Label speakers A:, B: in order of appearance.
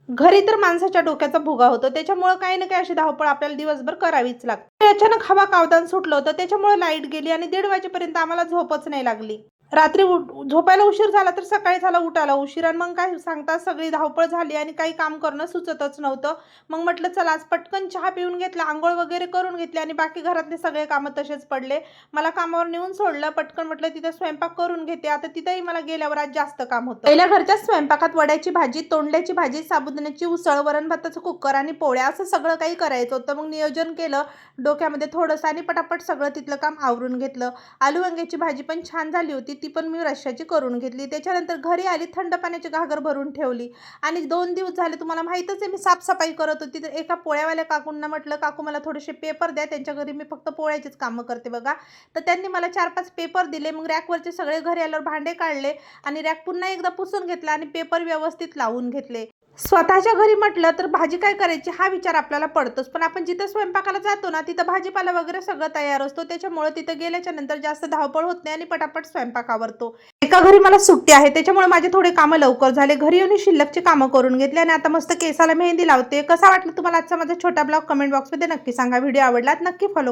A: घरी तर माणसाच्या डोक्याचा भुगा होतो. त्याच्यामुळं काही ना काही अशी धावपळ आपल्याला दिवसभर करावीच लागते. अचानक हवा कावदान सुटलं होतं. त्याच्यामुळे लाईट गेली आणि 1:30 वाजेपर्यंत आम्हाला झोपच नाही लागली. रात्री झोपायला उशीर झाला तर सकाळी झाला उठायला उशीर आणि मग काय सांगता सगळी धावपळ झाली आणि काही काम करणं सुचतच नव्हतं. मग म्हटलं चला आज पटकन चहा पिऊन घेतला, अंघोळ वगैरे करून घेतली आणि बाकी घरातले सगळे कामं तसेच पडले. मला कामावर नेऊन सोडलं. पटकन म्हटलं तिथं स्वयंपाक करून घेते. आता तिथंही मला गेल्यावर आज जास्त काम होतं. पहिल्या घरच्या स्वयंपाकात वड्याची भाजी, तोंडल्याची भाजी, साबुदाण्याची उसळ, वरण भाताचं कुकर आणि पोळ्या असं सगळं काही करायचं होतं. मग नियोजन केलं डोक्यामध्ये थोडंसं आणि पटापट सगळं तिथलं काम आवरून घेतलं. आलू वांग्याची भाजी पण छान झाली होती. ती पण मी रश्श्याची करून घेतली. त्याच्यानंतर घरी आली, थंड पाण्याची घागर भरून ठेवली आणि 2 दिवस झाले तुम्हाला माहीतच आहे मी साफसफाई करत होती. तर एका पोळ्यावाल्या काकूंना म्हटलं, "काकू मला थोडेसे पेपर द्या." त्यांच्या घरी मी फक्त पोळ्याचीच कामं करते बघा. तर त्यांनी मला 4-5 पेपर दिले. मग रॅकवरचे सगळे घरी आल्यावर भांडे काढले आणि रॅक पुन्हा एकदा पुसून घेतला आणि पेपर व्यवस्थित लावून घेतले. स्वतःच्या घरी म्हटलं तर भाजी काय करायची हा विचार आपल्याला पडतोच. पण आपण जिथं स्वयंपाकाला जातो ना, तिथं भाजीपाला वगैरे सगळं तयार असतो. त्याच्यामुळे तिथं गेल्याच्या नंतर जास्त धावपळ होत नाही आणि पटापट स्वयंपाक आवरतो. एका घरी मला सुट्टी आहे त्याच्यामुळे माझे थोडे कामं लवकर झाले. घरी येऊन शिल्लकची कामं करून घेतली आणि आता मस्त केसाला मेहंदी लावते. कसा वाटला तुम्हाला आजचा माझा छोटा ब्लॉग कमेंट बॉक्समध्ये नक्की सांगा. व्हिडिओ आवडला नक्की फॉलो